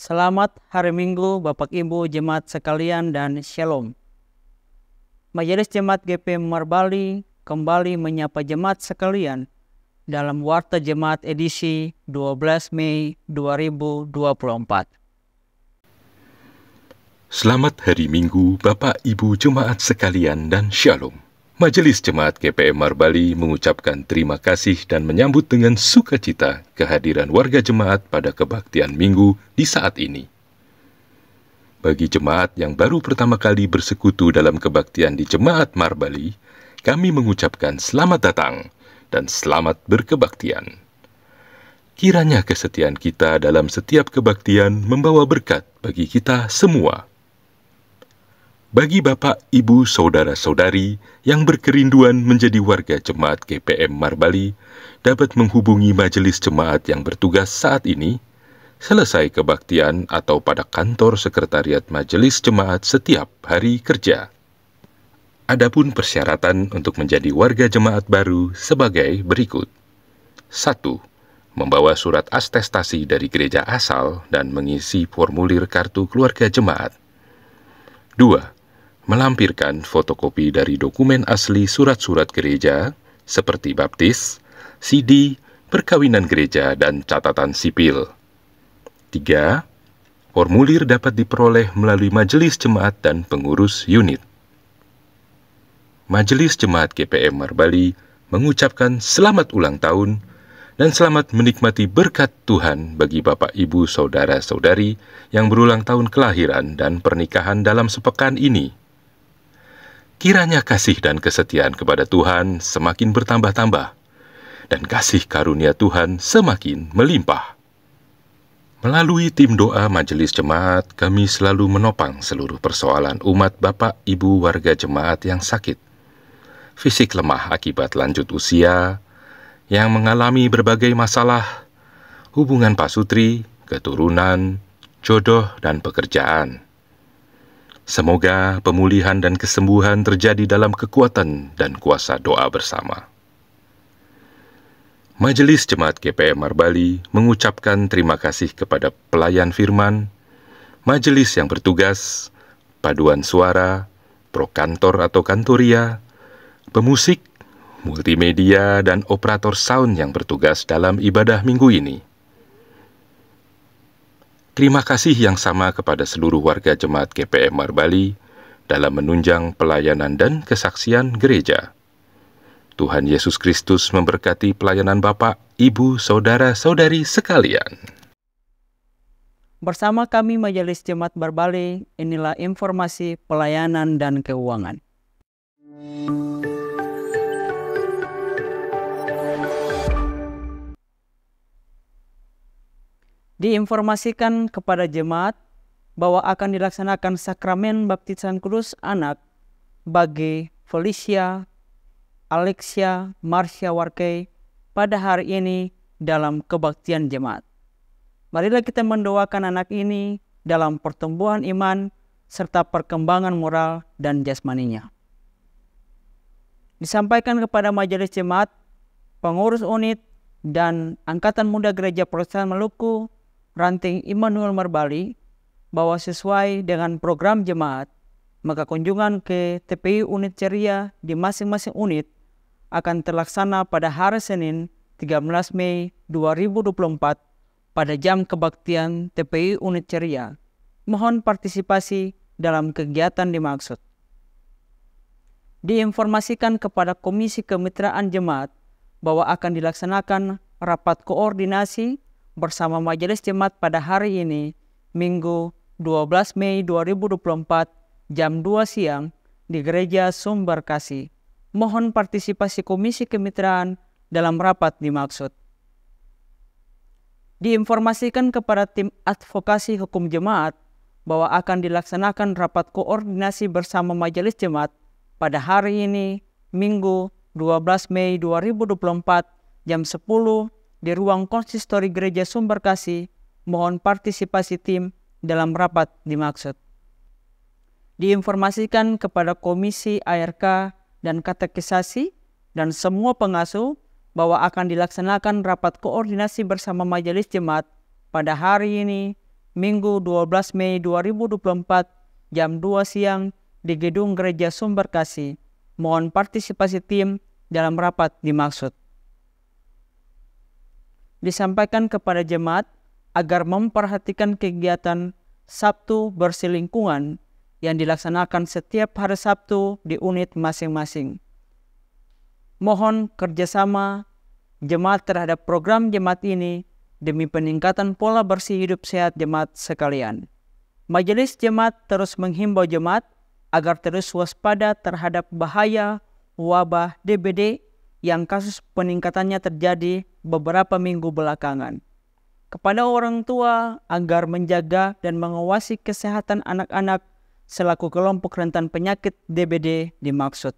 Selamat hari Minggu Bapak Ibu Jemaat sekalian dan Shalom. Majelis Jemaat GP Marbali kembali menyapa jemaat sekalian dalam Warta Jemaat edisi 12 Mei 2024. Selamat hari Minggu Bapak Ibu Jemaat sekalian dan Shalom. Majelis Jemaat GPM Marbali mengucapkan terima kasih dan menyambut dengan sukacita kehadiran warga jemaat pada kebaktian Minggu di saat ini. Bagi jemaat yang baru pertama kali bersekutu dalam kebaktian di Jemaat Marbali, kami mengucapkan selamat datang dan selamat berkebaktian. Kiranya kesetiaan kita dalam setiap kebaktian membawa berkat bagi kita semua. Bagi Bapak, Ibu, Saudara-saudari yang berkerinduan menjadi warga Jemaat GPM Marbali, dapat menghubungi majelis jemaat yang bertugas saat ini, selesai kebaktian atau pada kantor sekretariat majelis jemaat setiap hari kerja. Adapun persyaratan untuk menjadi warga jemaat baru sebagai berikut. 1. Membawa surat atestasi dari gereja asal dan mengisi formulir kartu keluarga jemaat. 2. Melampirkan fotokopi dari dokumen asli surat-surat gereja, seperti baptis, CD, perkawinan gereja, dan catatan sipil. 3. Formulir dapat diperoleh melalui majelis jemaat dan pengurus unit. Majelis Jemaat GPM Marbali mengucapkan selamat ulang tahun dan selamat menikmati berkat Tuhan bagi Bapak Ibu Saudara-saudari yang berulang tahun kelahiran dan pernikahan dalam sepekan ini. Kiranya kasih dan kesetiaan kepada Tuhan semakin bertambah-tambah, dan kasih karunia Tuhan semakin melimpah. Melalui tim doa majelis jemaat, kami selalu menopang seluruh persoalan umat Bapak Ibu warga jemaat yang sakit, fisik lemah akibat lanjut usia, yang mengalami berbagai masalah, hubungan pasutri, keturunan, jodoh, dan pekerjaan. Semoga pemulihan dan kesembuhan terjadi dalam kekuatan dan kuasa doa bersama. Majelis Jemaat GPM Marbali mengucapkan terima kasih kepada pelayan firman, majelis yang bertugas, paduan suara, prokantor atau kantoria, pemusik, multimedia, dan operator sound yang bertugas dalam ibadah minggu ini. Terima kasih yang sama kepada seluruh warga Jemaat GPM Marbali dalam menunjang pelayanan dan kesaksian gereja. Tuhan Yesus Kristus memberkati pelayanan Bapak, Ibu, Saudara-saudari sekalian. Bersama kami Majelis Jemaat Marbali, inilah informasi pelayanan dan keuangan. Diinformasikan kepada jemaat bahwa akan dilaksanakan sakramen baptisan kudus anak bagi Felicia, Alexia, Marsha Warkei pada hari ini dalam kebaktian jemaat. Marilah kita mendoakan anak ini dalam pertumbuhan iman serta perkembangan moral dan jasmaninya. Disampaikan kepada majelis jemaat, pengurus unit, dan Angkatan Muda Gereja Protestan Maluku, Ranting Immanuel Marbali, bahwa sesuai dengan program jemaat, maka kunjungan ke TPI unit ceria di masing-masing unit akan terlaksana pada hari Senin 13 Mei 2024 pada jam kebaktian TPI unit ceria. Mohon partisipasi dalam kegiatan dimaksud. Diinformasikan kepada Komisi Kemitraan Jemaat bahwa akan dilaksanakan rapat koordinasi bersama Majelis Jemaat pada hari ini, Minggu 12 Mei 2024, jam 2 siang di Gereja Sumber Kasih. Mohon partisipasi Komisi Kemitraan dalam rapat dimaksud. Diinformasikan kepada tim advokasi hukum jemaat bahwa akan dilaksanakan rapat koordinasi bersama Majelis Jemaat pada hari ini, Minggu 12 Mei 2024, jam 10 di ruang konsistori Gereja Sumber Kasih. Mohon partisipasi tim dalam rapat dimaksud. Diinformasikan kepada Komisi ARK dan Katekisasi dan semua pengasuh bahwa akan dilaksanakan rapat koordinasi bersama Majelis Jemaat pada hari ini, Minggu 12 Mei 2024 jam 2 siang di Gedung Gereja Sumber Kasih. Mohon partisipasi tim dalam rapat dimaksud. Disampaikan kepada jemaat agar memperhatikan kegiatan Sabtu bersih lingkungan yang dilaksanakan setiap hari Sabtu di unit masing-masing. Mohon kerjasama jemaat terhadap program jemaat ini demi peningkatan pola bersih hidup sehat jemaat sekalian. Majelis Jemaat terus menghimbau jemaat agar terus waspada terhadap bahaya wabah DBD yang kasus peningkatannya terjadi beberapa minggu belakangan. Kepada orang tua agar menjaga dan mengawasi kesehatan anak-anak selaku kelompok rentan penyakit DBD dimaksud.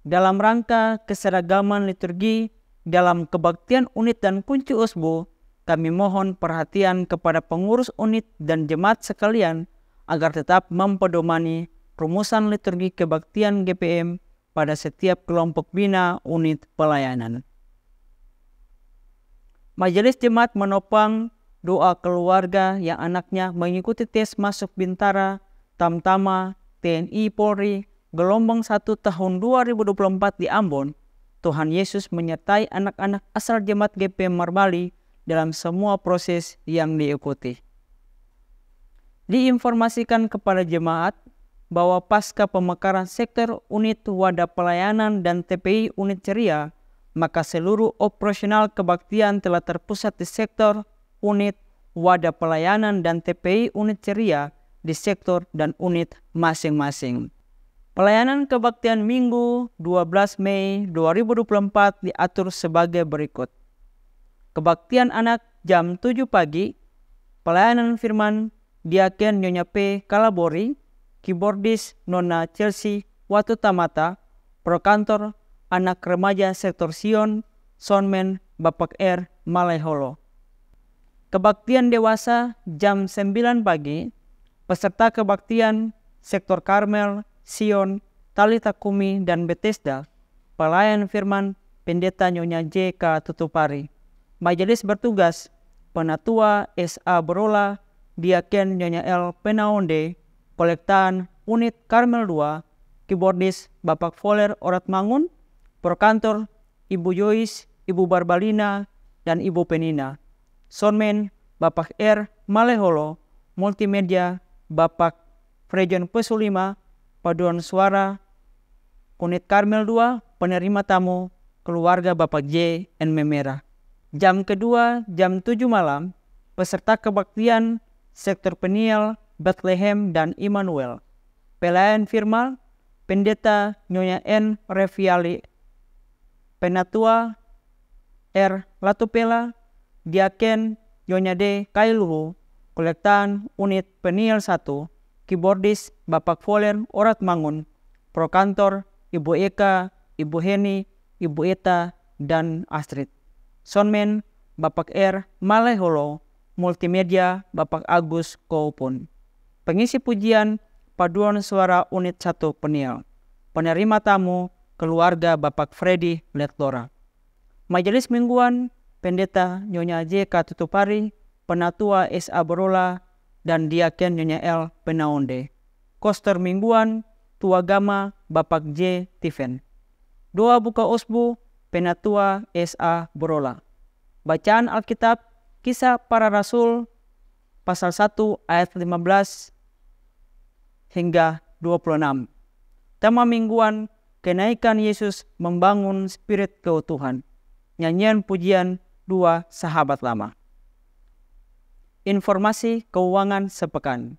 Dalam rangka keseragaman liturgi dalam kebaktian unit dan kunci usbu, kami mohon perhatian kepada pengurus unit dan jemaat sekalian agar tetap mempedomani rumusan liturgi kebaktian GPM pada setiap kelompok bina unit pelayanan. Majelis Jemaat menopang doa keluarga yang anaknya mengikuti tes masuk Bintara, Tamtama, TNI Polri, Gelombang 1 tahun 2024 di Ambon. Tuhan Yesus menyertai anak-anak asal Jemaat GPM Marbali dalam semua proses yang diikuti. Diinformasikan kepada jemaat bahwa pasca pemekaran sektor unit wadah pelayanan dan TPI unit ceria, maka seluruh operasional kebaktian telah terpusat di sektor unit wadah pelayanan dan TPI unit ceria di sektor dan unit masing-masing. Pelayanan kebaktian Minggu 12 Mei 2024 diatur sebagai berikut. Kebaktian anak jam 7 pagi, pelayanan firman Diaken Nyonya P. Kalabori, keyboardis Nona Chelsea Watu Tamata, prokantor anak remaja sektor Sion, soundman Bapak R. Malaiholo. Kebaktian dewasa jam 9 pagi, peserta kebaktian sektor Karmel, Sion, Talita Kumi, dan Bethesda, pelayan firman Pendeta Nyonya J.K. Tutupari. Majelis bertugas, Penatua S.A. Borola, Diaken Nyonya L. Penaonde, kolektan unit Karmel 2, keyboardis Bapak Foler Orat Mangun, prokantor Ibu Joyce, Ibu Barbalina, dan Ibu Penina. Soundman Bapak R. Maleholo, multimedia Bapak Frejon Pesulima, paduan suara unit Karmel 2, penerima tamu keluarga Bapak J. N. Memera. Jam kedua jam 7 malam, peserta kebaktian sektor Peniel, Bethlehem, dan Immanuel. Pelayan firman Pendeta Nyonya N. Reviali, Penatua R. Latupela, Diaken Nyonya D. Kailuhu, kolektan unit Peniel 1, keyboardis Bapak Foler Orat Mangun, prokantor Ibu Eka, Ibu Heni, Ibu Eta, dan Astrid. Soundman Bapak R. Maleholo, multimedia Bapak Agus Koupun. Pengisi pujian paduan suara unit 1 Peniel. Penerima tamu keluarga Bapak Freddy Letlora. Majelis mingguan Pendeta Nyonya J.K. Tutupari, Penatua S.A. Borola, dan Diaken Nyonya L. Penaonde. Koster mingguan Tuagama Bapak J. Tiven. Doa buka usbu Penatua S.A. Borola. Bacaan Alkitab Kisah Para Rasul pasal 1 ayat 15 hingga 26. Tema mingguan Kenaikan Yesus Membangun Spirit Keutuhan. Nyanyian pujian 2 Sahabat Lama. Informasi keuangan sepekan.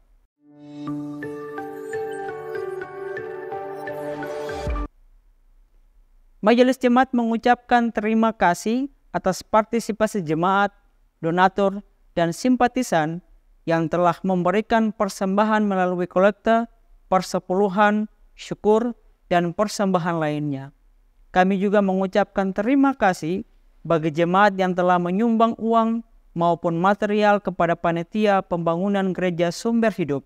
Majelis Jemaat mengucapkan terima kasih atas partisipasi jemaat, donatur, dan simpatisan yang telah memberikan persembahan melalui kolekte, persepuluhan, syukur, dan persembahan lainnya. Kami juga mengucapkan terima kasih bagi jemaat yang telah menyumbang uang maupun material kepada panitia pembangunan gereja Sumber Hidup.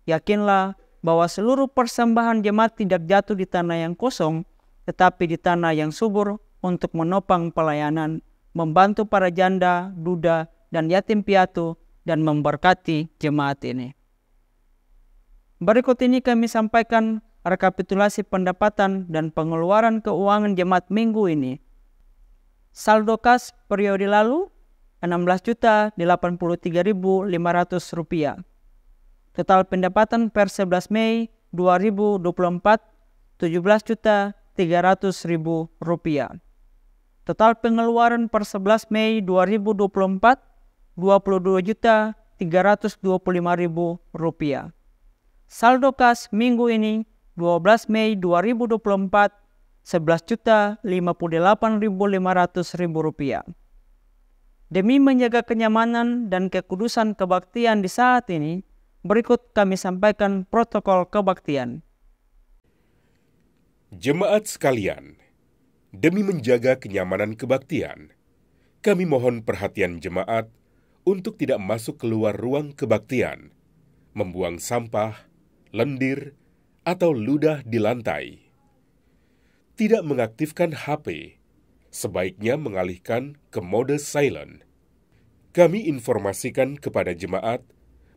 Yakinlah bahwa seluruh persembahan jemaat tidak jatuh di tanah yang kosong, tetapi di tanah yang subur untuk menopang pelayanan, membantu para janda, duda, dan yatim piatu, dan memberkati jemaat ini. Berikut ini kami sampaikan rekapitulasi pendapatan dan pengeluaran keuangan jemaat minggu ini. Saldo kas periode lalu Rp16.083.500. Total pendapatan per 11 Mei 2024 Rp17.300.000. Total pengeluaran per 11 Mei 2024 Rp22.325.000. Saldo kas minggu ini 12 Mei 2024 Rp11.058.500.000. Demi menjaga kenyamanan dan kekudusan kebaktian di saat ini, berikut kami sampaikan protokol kebaktian. Jemaat sekalian, demi menjaga kenyamanan kebaktian, kami mohon perhatian jemaat untuk tidak masuk keluar ruang kebaktian, membuang sampah, lendir, atau ludah di lantai. Tidak mengaktifkan HP, sebaiknya mengalihkan ke mode silent. Kami informasikan kepada jemaat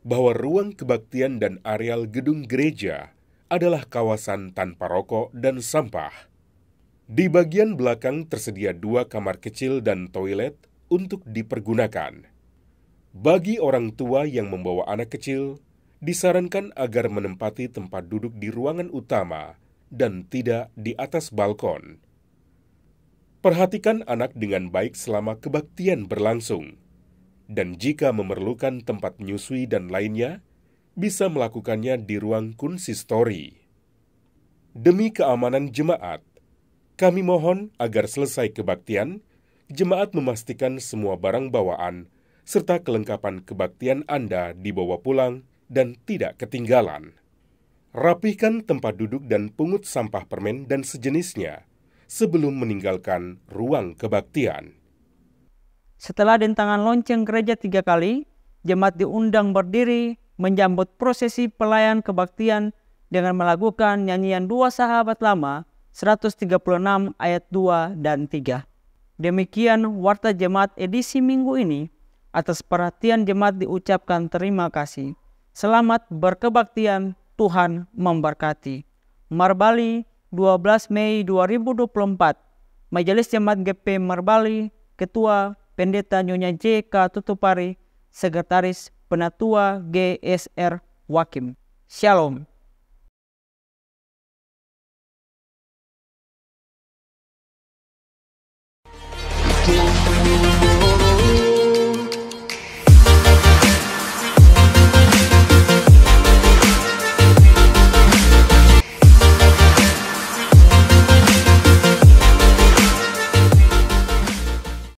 bahwa ruang kebaktian dan areal gedung gereja adalah kawasan tanpa rokok dan sampah. Di bagian belakang tersedia 2 kamar kecil dan toilet untuk dipergunakan. Bagi orang tua yang membawa anak kecil, disarankan agar menempati tempat duduk di ruangan utama dan tidak di atas balkon. Perhatikan anak dengan baik selama kebaktian berlangsung, dan jika memerlukan tempat menyusui dan lainnya, bisa melakukannya di ruang konsistori. Demi keamanan jemaat, kami mohon agar selesai kebaktian, jemaat memastikan semua barang bawaan serta kelengkapan kebaktian Anda dibawa pulang dan tidak ketinggalan. Rapihkan tempat duduk dan pungut sampah permen dan sejenisnya sebelum meninggalkan ruang kebaktian. Setelah dentangan lonceng gereja 3 kali, jemaat diundang berdiri menyambut prosesi pelayan kebaktian dengan melakukan nyanyian 2 sahabat lama 136 ayat 2 dan 3. Demikian warta jemaat edisi minggu ini. Atas perhatian jemaat diucapkan terima kasih. Selamat berkebaktian, Tuhan memberkati. Marbali, 12 Mei 2024. Majelis Jemaat GP Marbali, Ketua Pendeta Nyonya J.K. Tutupari, Sekretaris Penatua GSR Wakim. Shalom.